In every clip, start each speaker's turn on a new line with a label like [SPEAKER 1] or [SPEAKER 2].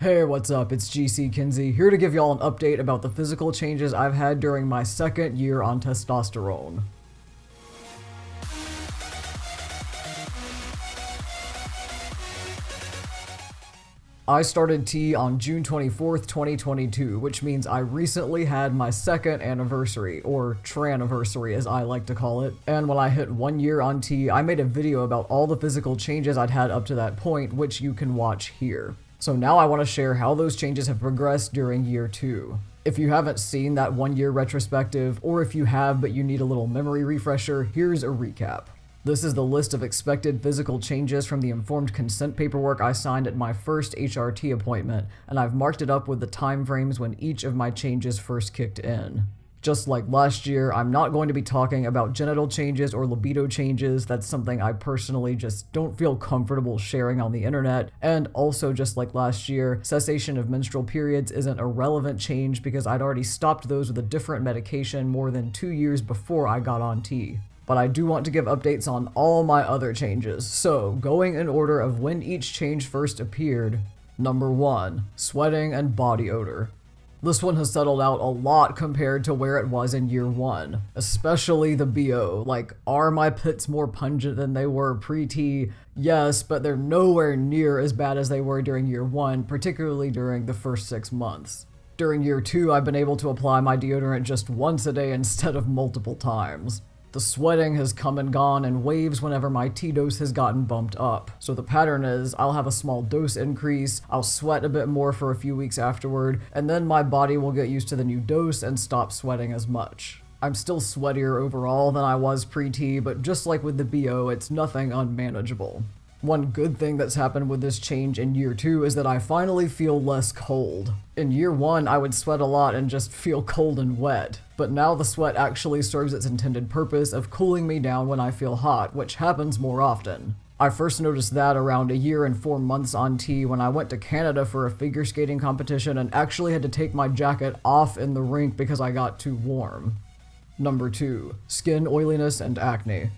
[SPEAKER 1] Hey, what's up? It's GC Kinsey, here to give y'all an update about the physical changes I've had during my second year on testosterone. I started T on June 24th, 2022, which means I recently had my second anniversary, or tranniversary as I like to call it. And when I hit 1 year on T, I made a video about all the physical changes I'd had up to that point, which you can watch here. So now I want to share how those changes have progressed during year 2. If you haven't seen that 1 year retrospective, or if you have but you need a little memory refresher, here's a recap. This is the list of expected physical changes from the informed consent paperwork I signed at my first HRT appointment, and I've marked it up with the time frames when each of my changes first kicked in. Just like last year, I'm not going to be talking about genital changes or libido changes. That's something I personally just don't feel comfortable sharing on the internet. And also, just like last year, cessation of menstrual periods isn't a relevant change because I'd already stopped those with a different medication more than 2 years before I got on T. But I do want to give updates on all my other changes. So, going in order of when each change first appeared. Number 1, sweating and body odor. This one has settled out a lot compared to where it was in year 1, especially the BO. Like, are my pits more pungent than they were pre-T? Yes, but they're nowhere near as bad as they were during year 1, particularly during the first 6 months. During year 2, I've been able to apply my deodorant just once a day instead of multiple times. The sweating has come and gone in waves whenever my T dose has gotten bumped up. So the pattern is, I'll have a small dose increase, I'll sweat a bit more for a few weeks afterward, and then my body will get used to the new dose and stop sweating as much. I'm still sweatier overall than I was pre-T, but just like with the BO, it's nothing unmanageable. One good thing that's happened with this change in year 2 is that I finally feel less cold. In year 1, I would sweat a lot and just feel cold and wet, but now the sweat actually serves its intended purpose of cooling me down when I feel hot, which happens more often. I first noticed that around 1 year and 4 months on T when I went to Canada for a figure skating competition and actually had to take my jacket off in the rink because I got too warm. Number 2, skin oiliness and acne.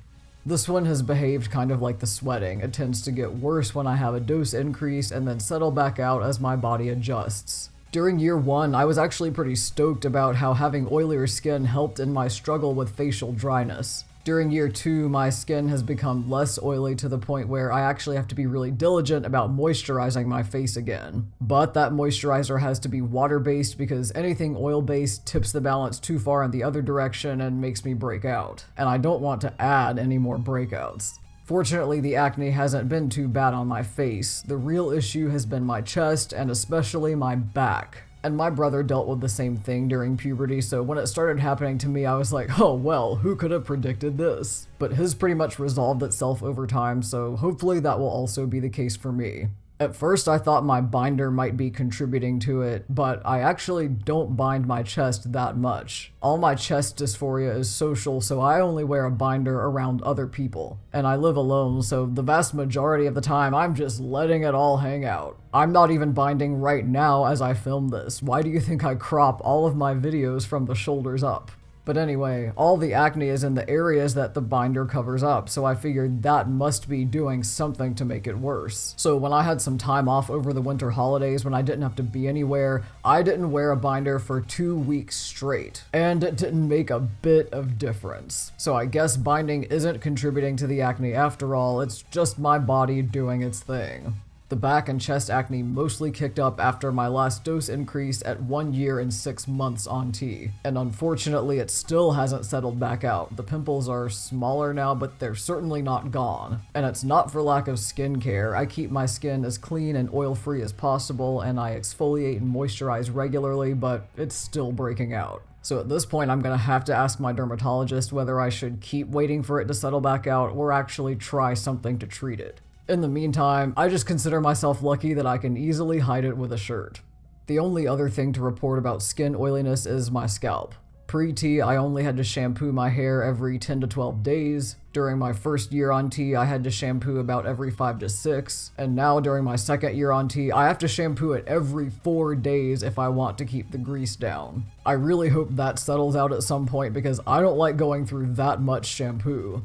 [SPEAKER 1] This one has behaved kind of like the sweating. It tends to get worse when I have a dose increase and then settle back out as my body adjusts. During year 1, I was actually pretty stoked about how having oilier skin helped in my struggle with facial dryness. During year 2, my skin has become less oily to the point where I actually have to be really diligent about moisturizing my face again. But that moisturizer has to be water-based because anything oil-based tips the balance too far in the other direction and makes me break out. And I don't want to add any more breakouts. Fortunately, the acne hasn't been too bad on my face. The real issue has been my chest and especially my back. And my brother dealt with the same thing during puberty, so when it started happening to me, I was like, oh well, who could have predicted this? But his pretty much resolved itself over time, so hopefully that will also be the case for me. At first, I thought my binder might be contributing to it, but I actually don't bind my chest that much. All my chest dysphoria is social, so I only wear a binder around other people. And I live alone, so the vast majority of the time, I'm just letting it all hang out. I'm not even binding right now as I film this. Why do you think I crop all of my videos from the shoulders up? But anyway, all the acne is in the areas that the binder covers up, so I figured that must be doing something to make it worse. So when I had some time off over the winter holidays when I didn't have to be anywhere, I didn't wear a binder for 2 weeks straight. And it didn't make a bit of difference. So I guess binding isn't contributing to the acne after all, it's just my body doing its thing. The back and chest acne mostly kicked up after my last dose increase at 1 year and 6 months on T. And unfortunately, it still hasn't settled back out. The pimples are smaller now, but they're certainly not gone. And it's not for lack of skincare. I keep my skin as clean and oil-free as possible, and I exfoliate and moisturize regularly, but it's still breaking out. So at this point, I'm gonna have to ask my dermatologist whether I should keep waiting for it to settle back out or actually try something to treat it. In the meantime, I just consider myself lucky that I can easily hide it with a shirt. The only other thing to report about skin oiliness is my scalp. Pre-T, I only had to shampoo my hair every 10 to 12 days. During my first year on T, I had to shampoo about every 5 to 6. And now during my second year on T, I have to shampoo it every 4 days if I want to keep the grease down. I really hope that settles out at some point because I don't like going through that much shampoo.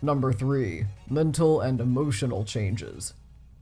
[SPEAKER 1] Number 3, mental and emotional changes.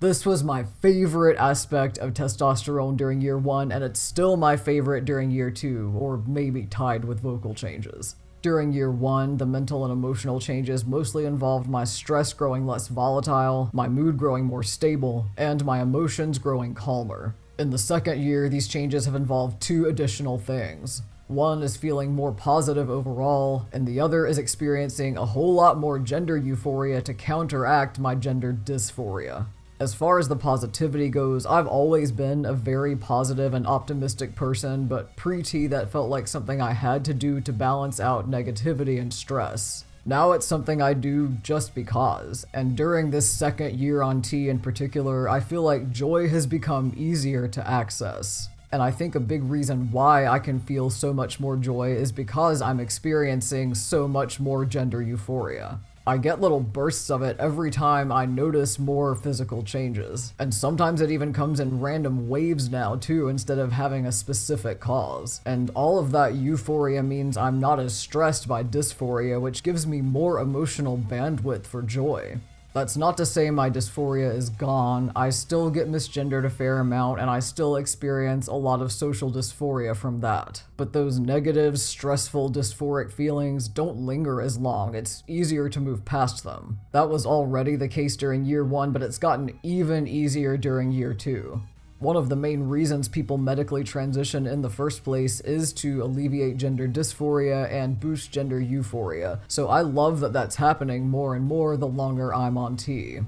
[SPEAKER 1] This was my favorite aspect of testosterone during year 1, and it's still my favorite during year 2, or maybe tied with vocal changes. During year 1, the mental and emotional changes mostly involved my stress growing less volatile, my mood growing more stable, and my emotions growing calmer. In the second year, these changes have involved 2 additional things. One is feeling more positive overall, and the other is experiencing a whole lot more gender euphoria to counteract my gender dysphoria. As far as the positivity goes, I've always been a very positive and optimistic person, but pre-T that felt like something I had to do to balance out negativity and stress. Now it's something I do just because, and during this second year on T in particular, I feel like joy has become easier to access. And I think a big reason why I can feel so much more joy is because I'm experiencing so much more gender euphoria. I get little bursts of it every time I notice more physical changes. And sometimes it even comes in random waves now too, instead of having a specific cause. And all of that euphoria means I'm not as stressed by dysphoria, which gives me more emotional bandwidth for joy. That's not to say my dysphoria is gone. I still get misgendered a fair amount, and I still experience a lot of social dysphoria from that. But those negative, stressful, dysphoric feelings don't linger as long. It's easier to move past them. That was already the case during year 1, but it's gotten even easier during year 2. One of the main reasons people medically transition in the first place is to alleviate gender dysphoria and boost gender euphoria, so I love that that's happening more and more the longer I'm on T.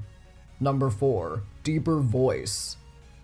[SPEAKER 1] Number 4. Deeper voice.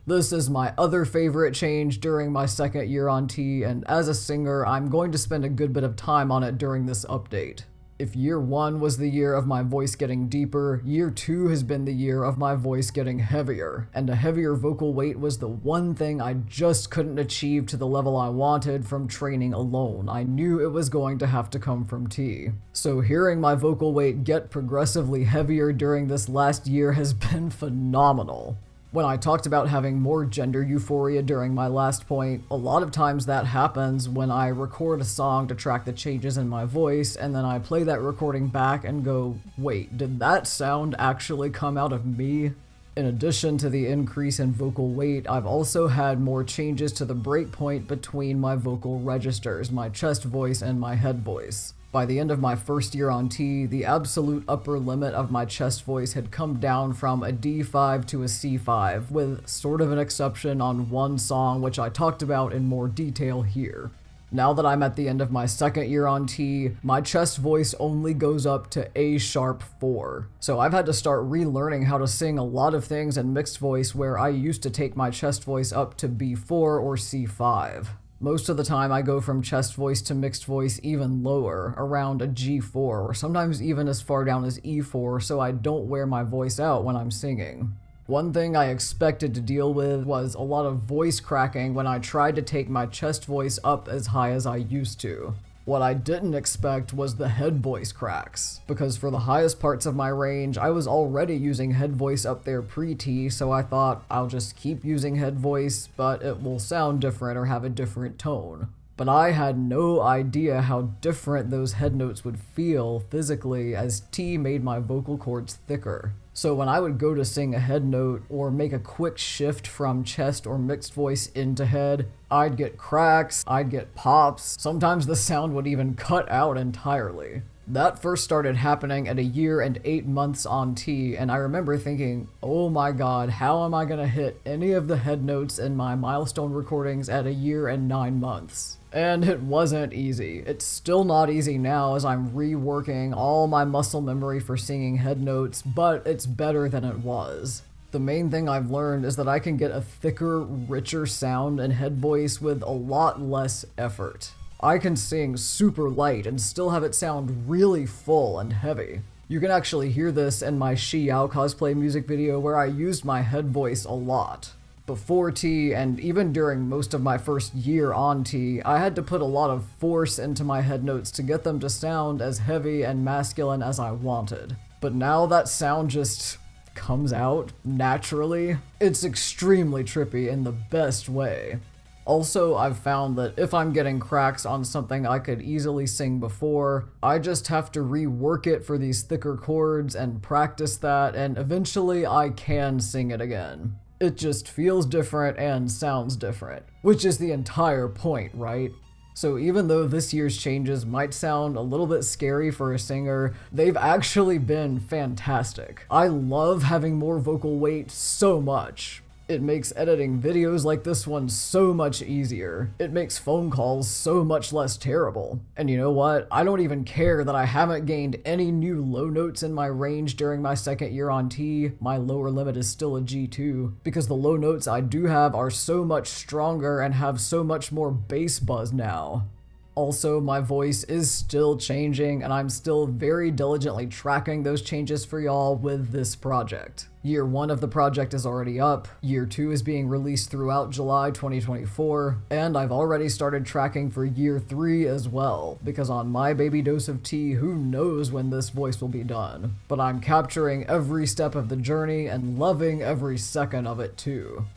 [SPEAKER 1] This is my other favorite change during my second year on T, and as a singer, I'm going to spend a good bit of time on it during this update. If year 1 was the year of my voice getting deeper, year 2 has been the year of my voice getting heavier, and a heavier vocal weight was the one thing I just couldn't achieve to the level I wanted from training alone. I knew it was going to have to come from T. So hearing my vocal weight get progressively heavier during this last year has been phenomenal. When I talked about having more gender euphoria during my last point, a lot of times that happens when I record a song to track the changes in my voice, and then I play that recording back and go, wait, did that sound actually come out of me? In addition to the increase in vocal weight, I've also had more changes to the breakpoint between my vocal registers, my chest voice and my head voice. By the end of my first year on T, the absolute upper limit of my chest voice had come down from a D5 to a C5, with sort of an exception on one song which I talked about in more detail here. Now that I'm at the end of my second year on T, my chest voice only goes up to A-sharp 4. So I've had to start relearning how to sing a lot of things in mixed voice where I used to take my chest voice up to B4 or C5. Most of the time I go from chest voice to mixed voice even lower, around a G4, or sometimes even as far down as E4, so I don't wear my voice out when I'm singing. One thing I expected to deal with was a lot of voice cracking when I tried to take my chest voice up as high as I used to. What I didn't expect was the head voice cracks, because for the highest parts of my range, I was already using head voice up there pre-T, so I thought I'll just keep using head voice, but it will sound different or have a different tone. But I had no idea how different those head notes would feel physically as T made my vocal cords thicker. So when I would go to sing a head note or make a quick shift from chest or mixed voice into head, I'd get cracks, I'd get pops, sometimes the sound would even cut out entirely. That first started happening at a year and 8 months on T, and I remember thinking, oh my god, how am I gonna hit any of the head notes in my milestone recordings at a year and 9 months? And it wasn't easy. It's still not easy now as I'm reworking all my muscle memory for singing head notes, but it's better than it was. The main thing I've learned is that I can get a thicker, richer sound and head voice with a lot less effort. I can sing super light and still have it sound really full and heavy. You can actually hear this in my Xiao cosplay music video where I used my head voice a lot. Before T, and even during most of my first year on T, I had to put a lot of force into my head notes to get them to sound as heavy and masculine as I wanted. But now that sound just comes out naturally. It's extremely trippy in the best way. Also, I've found that if I'm getting cracks on something I could easily sing before, I just have to rework it for these thicker chords and practice that, and eventually I can sing it again. It just feels different and sounds different, which is the entire point, right? So even though this year's changes might sound a little bit scary for a singer, they've actually been fantastic. I love having more vocal weight so much. It makes editing videos like this one so much easier. It makes phone calls so much less terrible. And you know what? I don't even care that I haven't gained any new low notes in my range during my second year on T. My lower limit is still a G2, because the low notes I do have are so much stronger and have so much more bass buzz now. Also, my voice is still changing, and I'm still very diligently tracking those changes for y'all with this project. Year 1 of the project is already up, Year 2 is being released throughout July 2024, and I've already started tracking for Year 3 as well, because on my baby dose of tea, who knows when this voice will be done. But I'm capturing every step of the journey and loving every second of it too.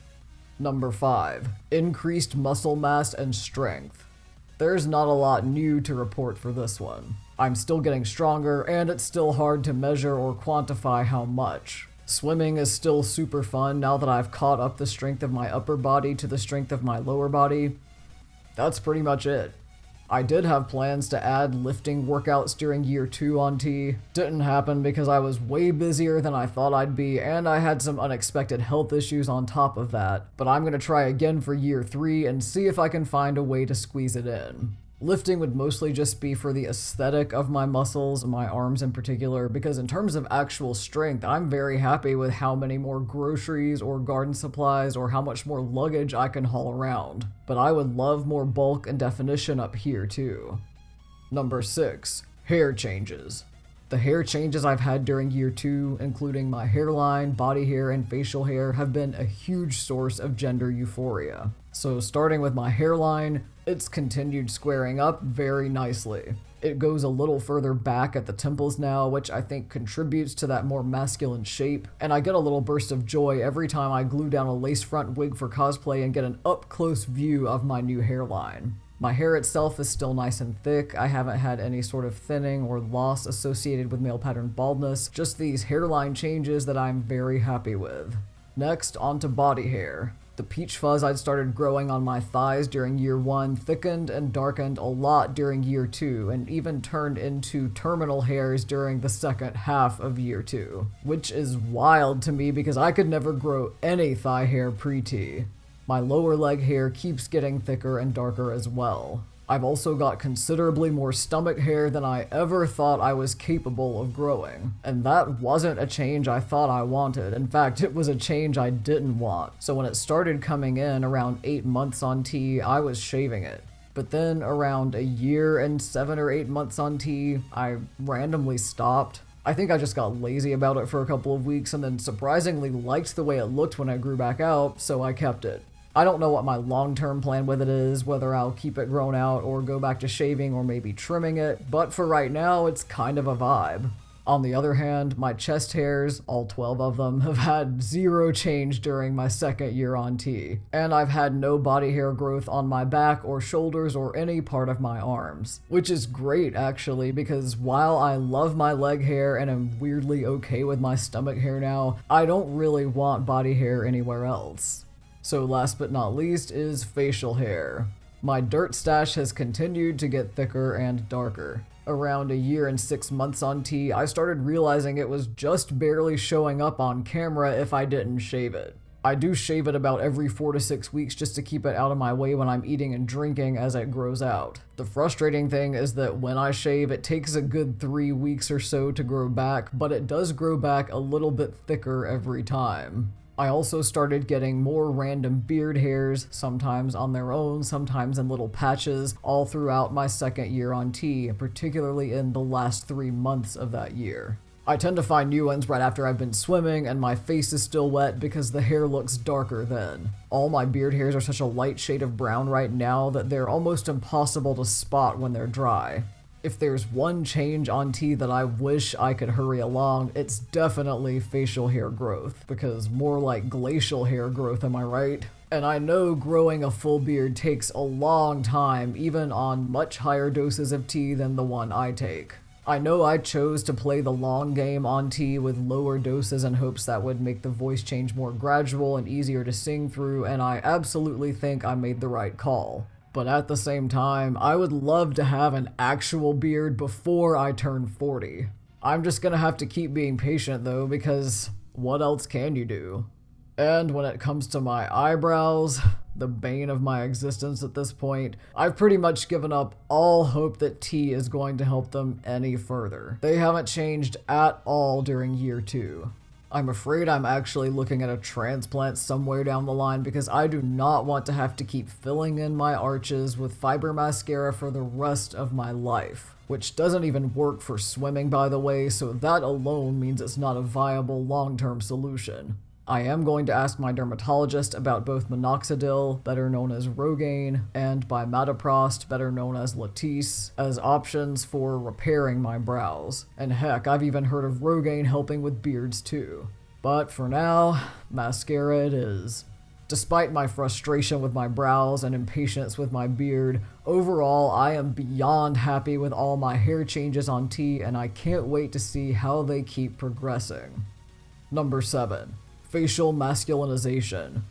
[SPEAKER 1] Number 5. Increased muscle mass and strength. There's not a lot new to report for this one. I'm still getting stronger, and it's still hard to measure or quantify how much. Swimming is still super fun now that I've caught up the strength of my upper body to the strength of my lower body. That's pretty much it. I did have plans to add lifting workouts during Year 2 on T. Didn't happen because I was way busier than I thought I'd be, and I had some unexpected health issues on top of that. But I'm gonna try again for Year 3 and see if I can find a way to squeeze it in. Lifting would mostly just be for the aesthetic of my muscles, my arms in particular, because in terms of actual strength, I'm very happy with how many more groceries or garden supplies or how much more luggage I can haul around. But I would love more bulk and definition up here too. Number 6. Hair changes. The hair changes I've had during Year 2, including my hairline, body hair, and facial hair, have been a huge source of gender euphoria. So starting with my hairline, it's continued squaring up very nicely. It goes a little further back at the temples now, which I think contributes to that more masculine shape, and I get a little burst of joy every time I glue down a lace front wig for cosplay and get an up-close view of my new hairline. My hair itself is still nice and thick. I haven't had any sort of thinning or loss associated with male pattern baldness, just these hairline changes that I'm very happy with. Next, onto body hair. The peach fuzz I'd started growing on my thighs during Year 1 thickened and darkened a lot during Year 2, and even turned into terminal hairs during the second half of Year 2, which is wild to me because I could never grow any thigh hair pre-T. My lower leg hair keeps getting thicker and darker as well. I've also got considerably more stomach hair than I ever thought I was capable of growing. And that wasn't a change I thought I wanted. In fact, it was a change I didn't want. So when it started coming in around 8 months on T, I was shaving it. But then around a year and 7 or 8 months on T, I randomly stopped. I think I just got lazy about it for a couple of weeks and then surprisingly liked the way it looked when I grew back out, so I kept it. I don't know what my long-term plan with it is, whether I'll keep it grown out or go back to shaving or maybe trimming it, but for right now, it's kind of a vibe. On the other hand, my chest hairs, all 12 of them, have had zero change during my second year on T, and I've had no body hair growth on my back or shoulders or any part of my arms, which is great actually, because while I love my leg hair and am weirdly okay with my stomach hair now, I don't really want body hair anywhere else. So last but not least is facial hair. My dirt stash has continued to get thicker and darker. Around a year and 6 months on T, I started realizing it was just barely showing up on camera if I didn't shave it. I do shave it about every 4 to 6 weeks just to keep it out of my way when I'm eating and drinking as it grows out. The frustrating thing is that when I shave, it takes a good 3 weeks or so to grow back, but it does grow back a little bit thicker every time. I also started getting more random beard hairs, sometimes on their own, sometimes in little patches, all throughout my second year on T, particularly in the last 3 months of that year. I tend to find new ones right after I've been swimming and my face is still wet because the hair looks darker then. All my beard hairs are such a light shade of brown right now that they're almost impossible to spot when they're dry. If there's one change on T that I wish I could hurry along, it's definitely facial hair growth, because more like glacial hair growth, am I right? And I know growing a full beard takes a long time, even on much higher doses of T than the one I take. I know I chose to play the long game on T with lower doses in hopes that would make the voice change more gradual and easier to sing through, and I absolutely think I made the right call. But at the same time, I would love to have an actual beard before I turn 40. I'm just gonna have to keep being patient though, because what else can you do? And when it comes to my eyebrows, the bane of my existence at this point, I've pretty much given up all hope that T is going to help them any further. They haven't changed at all during year 2. I'm afraid I'm actually looking at a transplant somewhere down the line because I do not want to have to keep filling in my arches with fiber mascara for the rest of my life. Which doesn't even work for swimming, by the way, so that alone means it's not a viable long-term solution. I am going to ask my dermatologist about both minoxidil, better known as Rogaine, and bimatoprost, better known as Latisse, as options for repairing my brows. And heck, I've even heard of Rogaine helping with beards too. But for now, mascara it is. Despite my frustration with my brows and impatience with my beard, overall I am beyond happy with all my hair changes on T, and I can't wait to see how they keep progressing. Number 7. Facial masculinization.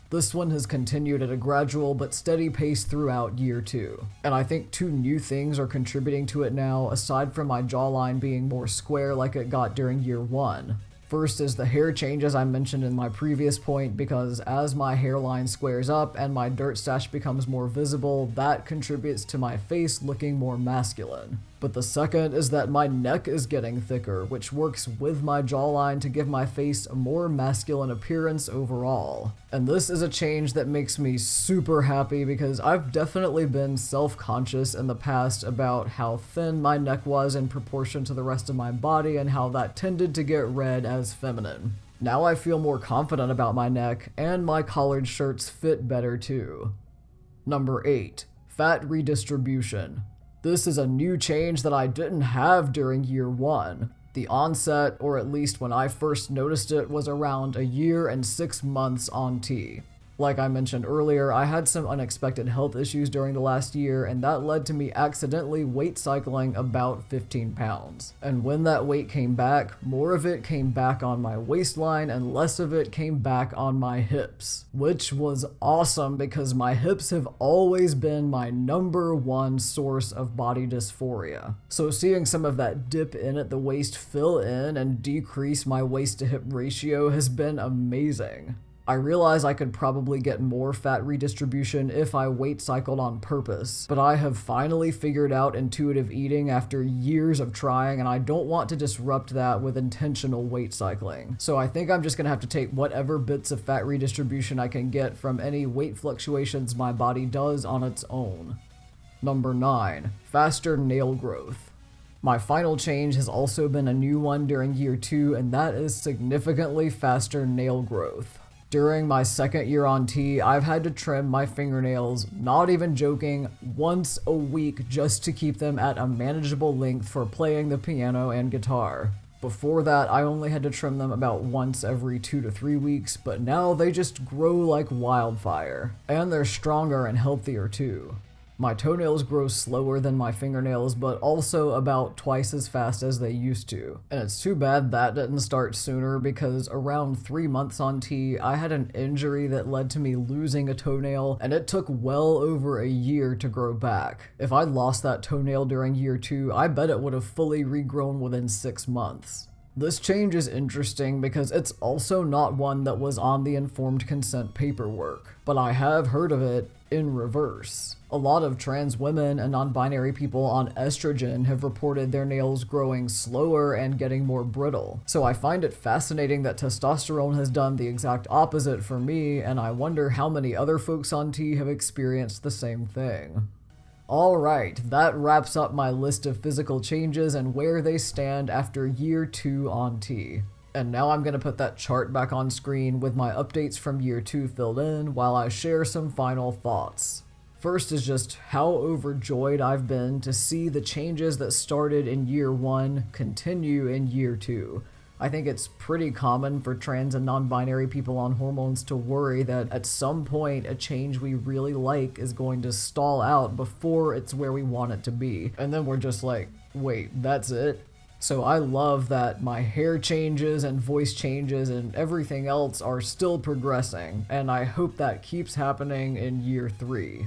[SPEAKER 1] This one has continued at a gradual but steady pace throughout year 2. And I think 2 new things are contributing to it now, aside from my jawline being more square like it got during year 1. First is the hair changes I mentioned in my previous point, because as my hairline squares up and my dirt stash becomes more visible, that contributes to my face looking more masculine. But the second is that my neck is getting thicker, which works with my jawline to give my face a more masculine appearance overall. And this is a change that makes me super happy because I've definitely been self-conscious in the past about how thin my neck was in proportion to the rest of my body and how that tended to get read as feminine. Now I feel more confident about my neck, and my collared shirts fit better too. Number 8. Fat redistribution. This is a new change that I didn't have during year 1. The onset, or at least when I first noticed it, was around a year and 6 months on T. Like I mentioned earlier, I had some unexpected health issues during the last year, and that led to me accidentally weight cycling about 15 pounds. And when that weight came back, more of it came back on my waistline and less of it came back on my hips. Which was awesome because my hips have always been my number 1 source of body dysphoria. So seeing some of that dip in at the waist fill in and decrease my waist to hip ratio has been amazing. I realize I could probably get more fat redistribution if I weight cycled on purpose, but I have finally figured out intuitive eating after years of trying, and I don't want to disrupt that with intentional weight cycling. So I think I'm just gonna have to take whatever bits of fat redistribution I can get from any weight fluctuations my body does on its own. Number 9. Faster nail growth. My final change has also been a new one during year 2, and that is significantly faster nail growth. During my second year on T, I've had to trim my fingernails, not even joking, once a week just to keep them at a manageable length for playing the piano and guitar. Before that, I only had to trim them about once every 2 to 3 weeks, but now they just grow like wildfire. And they're stronger and healthier too. My toenails grow slower than my fingernails, but also about twice as fast as they used to. And it's too bad that didn't start sooner, because around 3 months on T, I had an injury that led to me losing a toenail, and it took well over a year to grow back. If I'd lost that toenail during year 2, I bet it would have fully regrown within 6 months. This change is interesting because it's also not one that was on the informed consent paperwork, but I have heard of it in reverse. A lot of trans women and non-binary people on estrogen have reported their nails growing slower and getting more brittle. So I find it fascinating that testosterone has done the exact opposite for me, and I wonder how many other folks on T have experienced the same thing. Alright, that wraps up my list of physical changes and where they stand after year 2 on T. And now I'm gonna put that chart back on screen with my updates from year 2 filled in while I share some final thoughts. First is just how overjoyed I've been to see the changes that started in year 1 continue in year 2. I think it's pretty common for trans and non-binary people on hormones to worry that at some point a change we really like is going to stall out before it's where we want it to be. And then we're just like, wait, that's it? So I love that my hair changes and voice changes and everything else are still progressing, and I hope that keeps happening in year 3.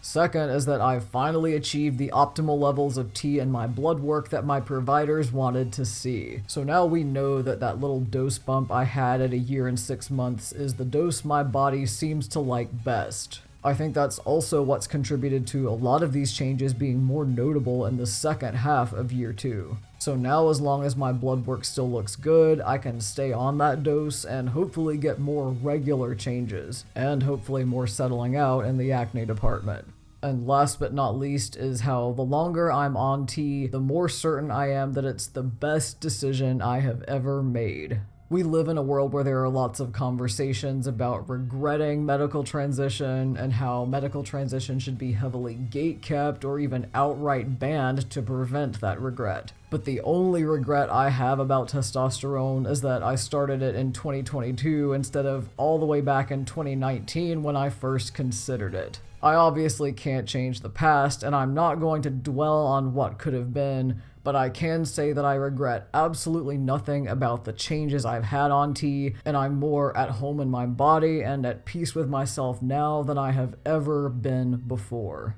[SPEAKER 1] Second is that I've finally achieved the optimal levels of T in my blood work that my providers wanted to see. So now we know that that little dose bump I had at a year and 6 months is the dose my body seems to like best. I think that's also what's contributed to a lot of these changes being more notable in the second half of year 2. So now, as long as my blood work still looks good, I can stay on that dose and hopefully get more regular changes, and hopefully more settling out in the acne department. And last but not least is how the longer I'm on T, the more certain I am that it's the best decision I have ever made. We live in a world where there are lots of conversations about regretting medical transition and how medical transition should be heavily gatekept or even outright banned to prevent that regret. But the only regret I have about testosterone is that I started it in 2022 instead of all the way back in 2019 when I first considered it. I obviously can't change the past, and I'm not going to dwell on what could have been, but I can say that I regret absolutely nothing about the changes I've had on T, and I'm more at home in my body and at peace with myself now than I have ever been before.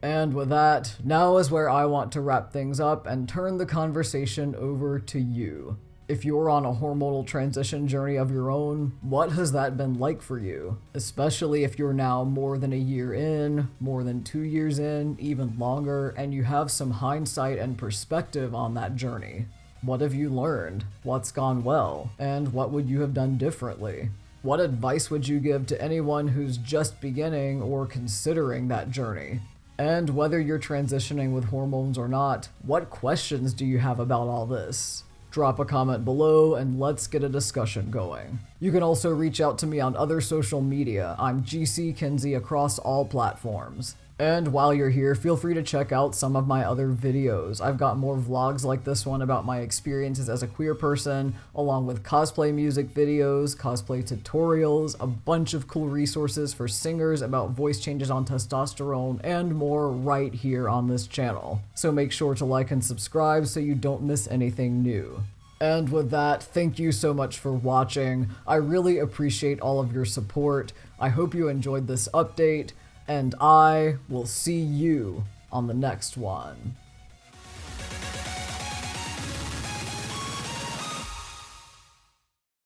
[SPEAKER 1] And with that, now is where I want to wrap things up and turn the conversation over to you. If you're on a hormonal transition journey of your own, what has that been like for you? Especially if you're now more than a year in, more than 2 years in, even longer, and you have some hindsight and perspective on that journey. What have you learned? What's gone well? And what would you have done differently? What advice would you give to anyone who's just beginning or considering that journey? And whether you're transitioning with hormones or not, what questions do you have about all this? Drop a comment below and let's get a discussion going. You can also reach out to me on other social media. I'm GC Kinsey across all platforms. And while you're here, feel free to check out some of my other videos. I've got more vlogs like this one about my experiences as a queer person, along with cosplay music videos, cosplay tutorials, a bunch of cool resources for singers about voice changes on testosterone, and more right here on this channel. So make sure to like and subscribe so you don't miss anything new. And with that, thank you so much for watching. I really appreciate all of your support. I hope you enjoyed this update, and I will see you on the next one.